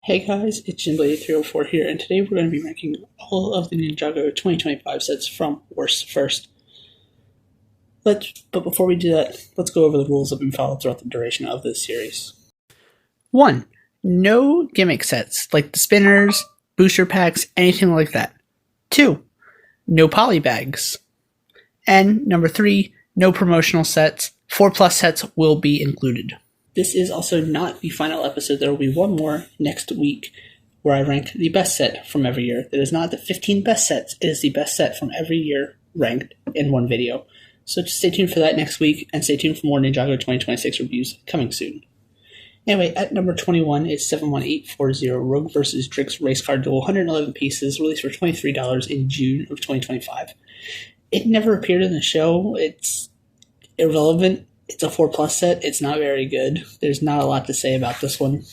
Hey guys, it's Jinblade304 here, and today we're going to be ranking all of the Ninjago 2025 sets from worst first. But before we do that, let's go over the rules that have been followed throughout the duration of this series. 1. No gimmick sets, like the spinners, booster packs, anything like that. 2. No poly bags. And number 3, no promotional sets. 4+ sets will be included. This is also not the final episode. There will be one more next week where I rank the best set from every year. It is not the 15 best sets. It is the best set from every year ranked in one video. So just stay tuned for that next week, and stay tuned for more Ninjago 2026 reviews coming soon. Anyway, at number 21 is 71840 Rogue vs. Drix Race Car Duel, 111 pieces, released for $23 in June of 2025. It never appeared in the show. It's irrelevant. It's a 4+ set. It's not very good. There's not a lot to say about this one.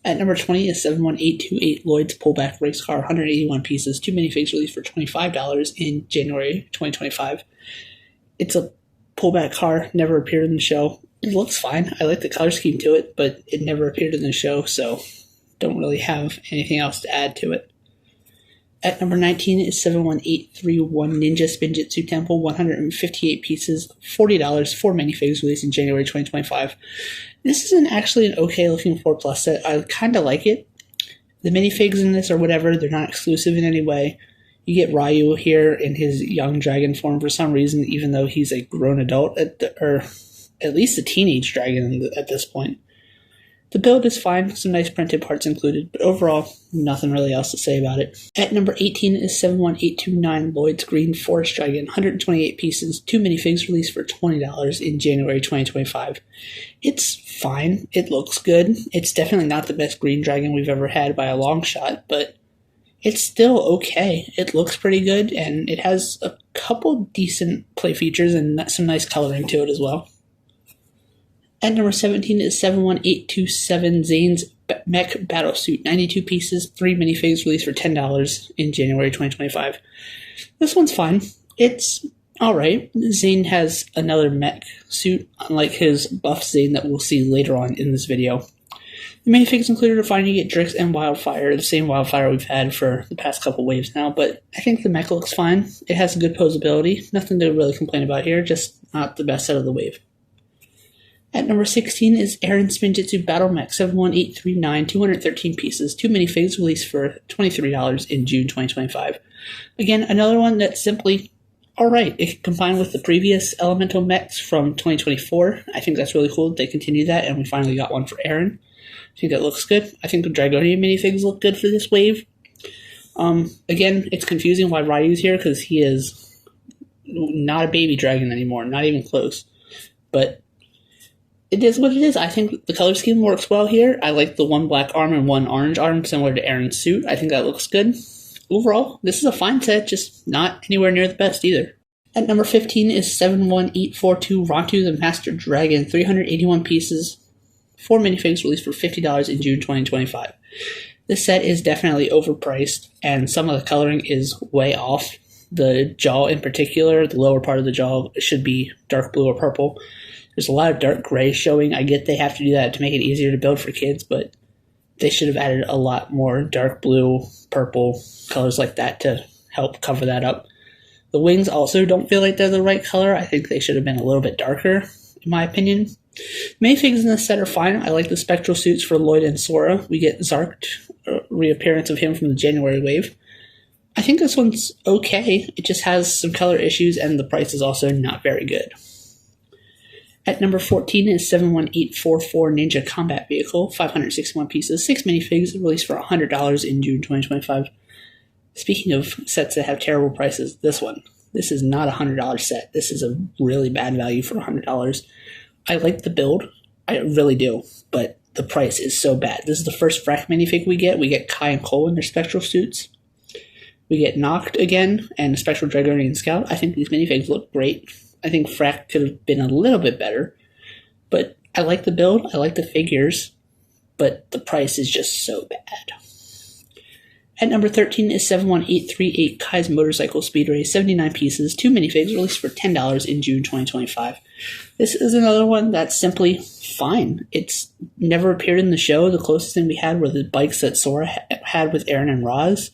At number 20 is 71828 Lloyd's Pullback Race Car, 181 pieces, 2 minifigs released for $25 in January 2025. It's a pullback car, never appeared in the show. It looks fine. I like the color scheme to it, but it never appeared in the show, so don't really have anything else to add to it. At number 19 is 71831 Ninja Spinjitzu Temple, 158 pieces, $40, 4 minifigs released in January 2025. This is actually an okay looking 4+ set. I kind of like it. The minifigs in this or whatever, they're not exclusive in any way. You get Ryu here in his young dragon form for some reason, even though he's a grown adult, or at least a teenage dragon at this point. The build is fine, some nice printed parts included, but overall, nothing really else to say about it. At number 18 is 71829 Lloyd's Green Forest Dragon, 128 pieces, 2 minifigs released for $20 in January 2025. It's fine, it looks good. It's definitely not the best green dragon we've ever had by a long shot, but it's still okay. It looks pretty good, and it has a couple decent play features and some nice coloring to it as well. At number 17 is 71827 Zane's Mech Battlesuit, 92 pieces, 3 minifigs released for $10 in January 2025. This one's fine. It's alright. Zane has another mech suit, unlike his buff Zane that we'll see later on in this video. The minifigs included are fine. You get Drix and Wildfire, the same Wildfire we've had for the past couple waves now, but I think the mech looks fine. It has good posability. Nothing to really complain about here, just not the best set of the wave. At number 16 is Aaron Spinjitzu Battle Mech 71839, 213 pieces, 2 minifigs released for $23 in June 2025. Again, another one that's simply alright. It can combine with the previous Elemental Mechs from 2024. I think that's really cool that they continue that, and we finally got one for Aaron. I think that looks good. I think the Dragonian minifigs look good for this wave. Again, it's confusing why Ryu's here, because he is not a baby dragon anymore, not even close. But it is what it is. I think the color scheme works well here. I like the one black arm and one orange arm, similar to Aaron's suit. I think that looks good. Overall, this is a fine set, just not anywhere near the best either. At number 15 is 71842 Rontu the Master Dragon, 381 pieces, 4 minifigs released for $50 in June 2025. This set is definitely overpriced, and some of the coloring is way off. The jaw in particular, the lower part of the jaw, should be dark blue or purple. There's a lot of dark gray showing. I get they have to do that to make it easier to build for kids, but they should have added a lot more dark blue, purple colors like that to help cover that up. The wings also don't feel like they're the right color. I think they should have been a little bit darker, in my opinion. Minifigs in this set are fine. I like the spectral suits for Lloyd and Sora. We get Zark, reappearance of him from the January wave. I think this one's okay. It just has some color issues, and the price is also not very good. At number 14 is 71844 Ninja Combat Vehicle, 561 pieces, 6 minifigs, released for $100 in June 2025. Speaking of sets that have terrible prices, this is not a $100 set. This is a really bad value for $100. I like the build, I really do, but the price is so bad. This is the first Frack minifig we get. We get Kai and Cole in their spectral suits. We get Noct again, and a Spectral Dragonian Scout. I think these minifigs look great. I think Frack could have been a little bit better, but I like the build, I like the figures, but the price is just so bad. At number 13 is 71838 Kai's Motorcycle Speed Race, 79 pieces, 2 minifigs released for $10 in June 2025. This is another one that's simply fine. It's never appeared in the show. The closest thing we had were the bikes that Sora had with Aaron and Roz.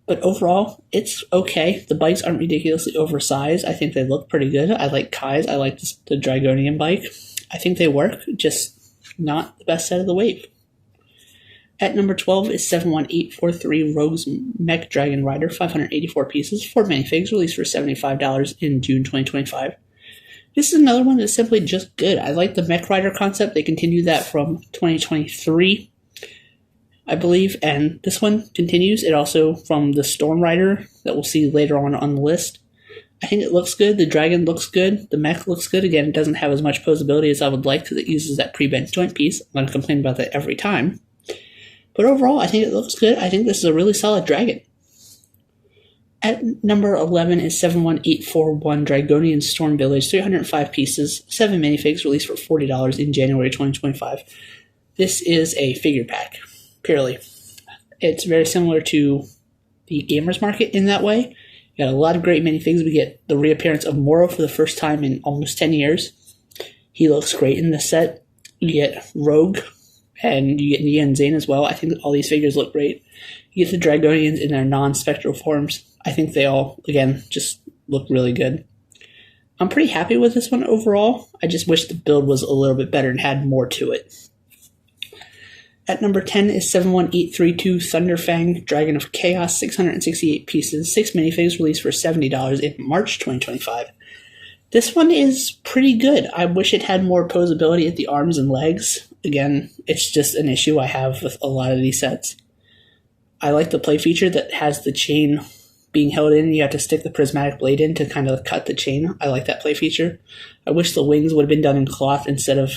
But overall, it's okay. The bikes aren't ridiculously oversized. I think they look pretty good. I like Kai's. I like the Dragonian bike. I think they work, just not the best set of the wave. At number 12 is 71843 Rogue's Mech Dragon Rider, 584 pieces, 4 minifigs, released for $75 in June 2025. This is another one that's simply just good. I like the Mech Rider concept. They continued that from 2023, I believe, and this one continues. It also from the Storm Rider that we'll see later on the list. I think it looks good. The dragon looks good. The mech looks good. Again, it doesn't have as much posability as I would like because it uses that pre-bent joint piece. I'm going to complain about that every time. But overall, I think it looks good. I think this is a really solid dragon. At number 11 is 71841 Dragonian Storm Village, 305 pieces, 7 minifigs released for $40 in January 2025. This is a figure pack, purely. It's very similar to the Gamers Market in that way. You got a lot of great minifigs. We get the reappearance of Moro for the first time in almost 10 years. He looks great in this set. You get Rogue, and you get Nia and Zane as well. I think all these figures look great. You get the Dragonians in their non-spectral forms. I think they all, again, just look really good. I'm pretty happy with this one overall. I just wish the build was a little bit better and had more to it. At number 10 is 71832 Thunderfang Dragon of Chaos, 668 pieces, 6 minifigs released for $70 in March 2025. This one is pretty good. I wish it had more posability at the arms and legs. Again, it's just an issue I have with a lot of these sets. I like the play feature that has the chain being held in. You have to stick the prismatic blade in to kind of cut the chain. I like that play feature. I wish the wings would have been done in cloth instead of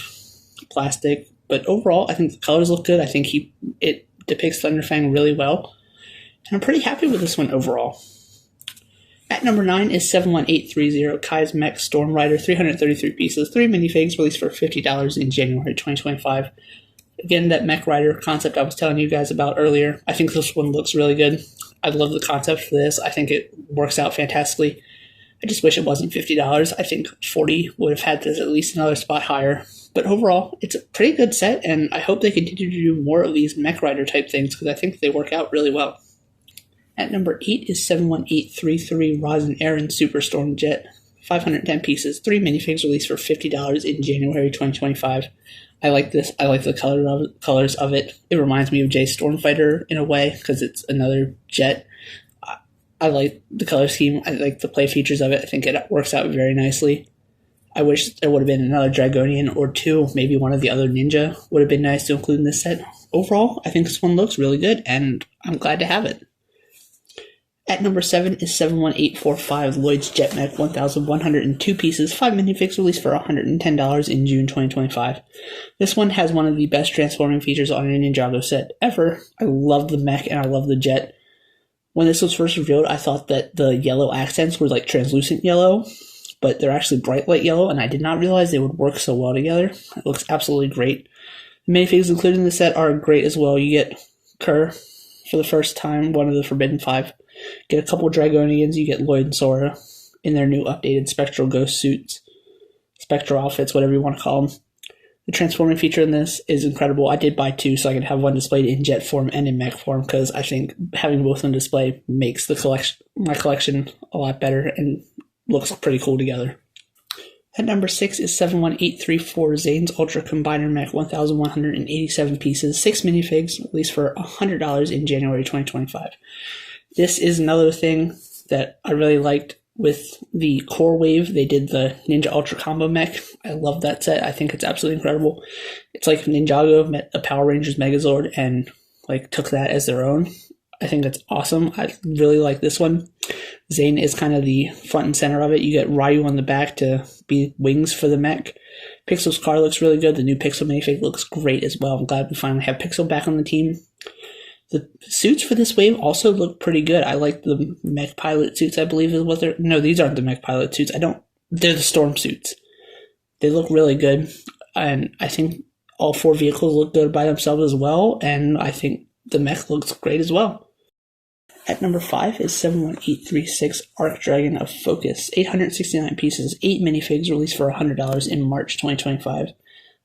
plastic. But overall, I think the colors look good. I think it depicts Thunderfang really well. And I'm pretty happy with this one overall. At number 9 is 71830 Kai's Mech Storm Rider, 333 pieces, 3 minifigs released for $50 in January 2025. Again, that Mech Rider concept I was telling you guys about earlier, I think this one looks really good. I love the concept for this. I think it works out fantastically. I just wish it wasn't $50. I think $40 would have had this at least another spot higher. But overall, it's a pretty good set, and I hope they continue to do more of these Mech Rider type things because I think they work out really well. At number 8 is 71833 Roz and Aaron Superstorm Jet, 510 pieces, 3 minifigs released for $50 in January 2025. I like this. I like the colors of it. It reminds me of Jay Stormfighter in a way because it's another jet. I like the color scheme. I like the play features of it. I think it works out very nicely. I wish there would have been another Dragonian or two. Maybe one of the other Ninja would have been nice to include in this set. Overall, I think this one looks really good, and I'm glad to have it. At number 7 is 71845 Lloyd's Jetmech, 1,102 pieces, 5 minifigs released for $110 in June 2025. This one has one of the best transforming features on a Ninjago set ever. I love the mech and I love the jet. When this was first revealed, I thought that the yellow accents were like translucent yellow, but they're actually bright light yellow, and I did not realize they would work so well together. It looks absolutely great. The minifigs included in the set are great as well. You get Kerr for the first time, one of the Forbidden Five. Get a couple Dragonians, you get Lloyd and Sora in their new updated Spectral Ghost suits. Spectral outfits, whatever you want to call them. The transforming feature in this is incredible. I did buy 2 so I could have one displayed in jet form and in mech form because I think having both on display makes my collection a lot better and looks pretty cool together. At number 6 is 71834 Zane's Ultra Combiner Mech, 1,187 pieces, 6 minifigs, released for $100 in January 2025. This is another thing that I really liked with the core wave. They did the Ninja Ultra Combo Mech. I love that set. I think it's absolutely incredible. It's like Ninjago met a Power Rangers Megazord and like took that as their own. I think that's awesome. I really like this one. Zane is kind of the front and center of it. You get Ryu on the back to be wings for the mech. Pixel's car looks really good. The new Pixel minifig looks great as well. I'm glad we finally have Pixel back on the team. The suits for this wave also look pretty good. I like the mech pilot suits, I believe is what they're... No, these aren't the mech pilot suits. They're the storm suits. They look really good. And I think all 4 vehicles look good by themselves as well. And I think the mech looks great as well. At number 5 is 71836 Arc Dragon of Focus. 869 pieces, 8 minifigs released for $100 in March 2025.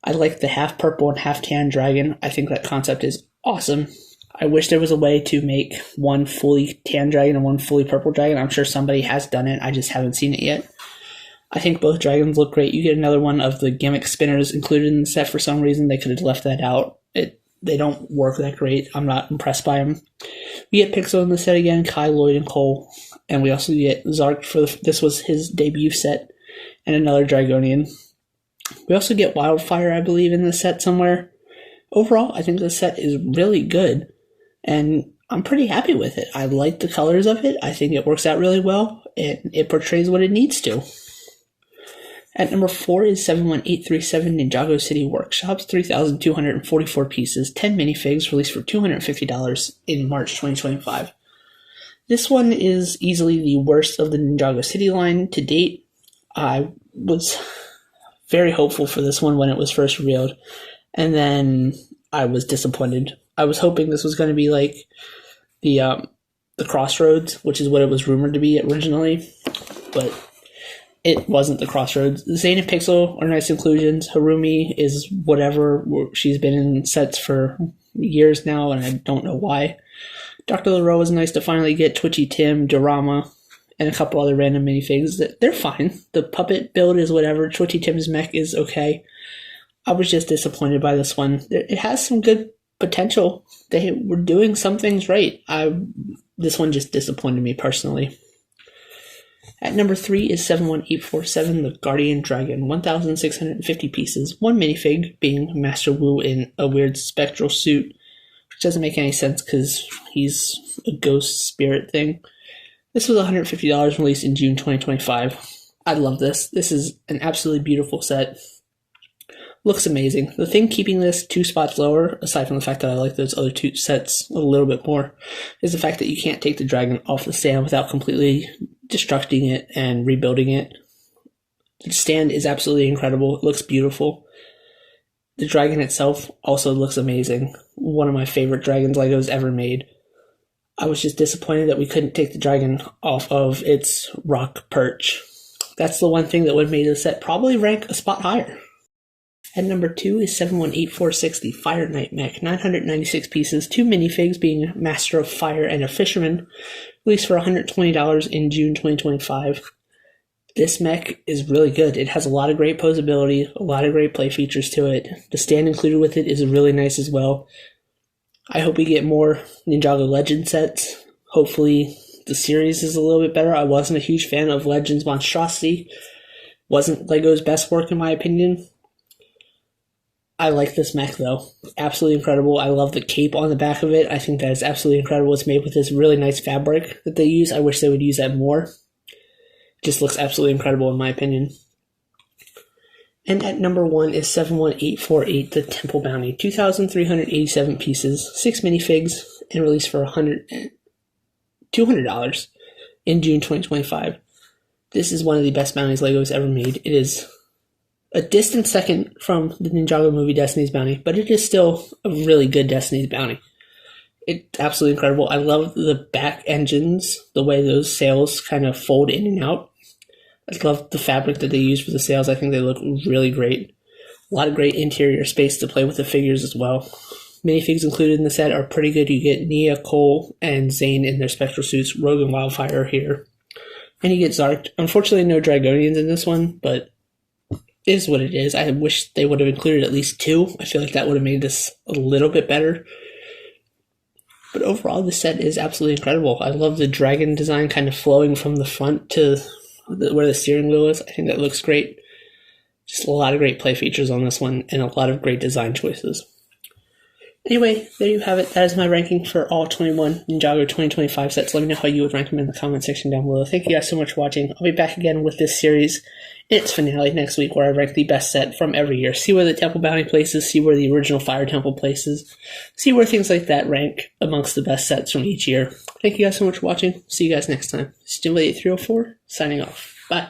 I like the half purple and half tan dragon. I think that concept is awesome. I wish there was a way to make one fully tan dragon and one fully purple dragon. I'm sure somebody has done it. I just haven't seen it yet. I think both dragons look great. You get another one of the gimmick spinners included in the set for some reason. They could have left that out. They don't work that great. I'm not impressed by them. We get Pixel in the set again, Kai, Lloyd, and Cole. And we also get Zark for this was his debut set, and another Dragonian. We also get Wildfire, I believe, in the set somewhere. Overall, I think the set is really good, and I'm pretty happy with it. I like the colors of it. I think it works out really well, and it portrays what it needs to. At number 4 is 71837 Ninjago City Workshops, 3,244 pieces, 10 minifigs released for $250 in March 2025. This one is easily the worst of the Ninjago City line to date. I was very hopeful for this one when it was first revealed, and then I was disappointed. I was hoping this was going to be like the Crossroads, which is what it was rumored to be originally, but it wasn't the Crossroads. Zane and Pixel are nice inclusions. Harumi is whatever. She's been in sets for years now, and I don't know why. Dr. LaRoe was nice to finally get. Twitchy Tim, Dorama, and a couple other random minifigs. They're fine. The puppet build is whatever. Twitchy Tim's mech is okay. I was just disappointed by this one. It has some good potential. They were doing some things right. This one just disappointed me personally. At number 3 is 71847, the Guardian Dragon, 1,650 pieces, 1 minifig, being Master Wu in a weird spectral suit, which doesn't make any sense because he's a ghost spirit thing. This was $150 released in June 2025. I love this. This is an absolutely beautiful set. Looks amazing. The thing keeping this 2 spots lower, aside from the fact that I like those other 2 sets a little bit more, is the fact that you can't take the dragon off the stand without completely destructing it and rebuilding it. The stand is absolutely incredible. It looks beautiful. The dragon itself also looks amazing. One of my favorite dragons Legos ever made. I was just disappointed that we couldn't take the dragon off of its rock perch. That's the one thing that would have made the set probably rank a spot higher. At number 2 is 71846, the Fire Knight mech, 996 pieces, 2 minifigs, being Master of Fire and a Fisherman, released for $120 in June 2025. This mech is really good. It has a lot of great posability, a lot of great play features to it. The stand included with it is really nice as well. I hope we get more Ninjago Legends sets. Hopefully the series is a little bit better. I wasn't a huge fan of Legends Monstrosity. Wasn't Lego's best work in my opinion. I like this mech though. Absolutely incredible. I love the cape on the back of it. I think that is absolutely incredible. It's made with this really nice fabric that they use. I wish they would use that more. It just looks absolutely incredible in my opinion. And at number 1 is 71848, the Temple Bounty. 2,387 pieces, 6 minifigs, and released for $200 in June 2025. This is one of the best bounties Lego's ever made. It is a distant second from the Ninjago movie Destiny's Bounty, but it is still a really good Destiny's Bounty. It's absolutely incredible. I love the back engines, the way those sails kind of fold in and out. I love the fabric that they use for the sails. I think they look really great. A lot of great interior space to play with the figures as well. Minifigs included in the set are pretty good. You get Nia, Cole, and Zane in their spectral suits. Rogue and Wildfire are here. And you get Zark. Unfortunately, no Dragonians in this one, but it is what it is. I wish they would have included at least 2. I feel like that would have made this a little bit better. But overall, the set is absolutely incredible. I love the dragon design kind of flowing from the front to where the steering wheel is. I think that looks great. Just a lot of great play features on this one and a lot of great design choices. Anyway, there you have it. That is my ranking for all 21 Ninjago 2025 sets. Let me know how you would rank them in the comment section down below. Thank you guys so much for watching. I'll be back again with this series in its finale next week, where I rank the best set from every year. See where the Temple Bounty places, see where the original Fire Temple places, see where things like that rank amongst the best sets from each year. Thank you guys so much for watching. See you guys next time. Stimulate 304, signing off. Bye.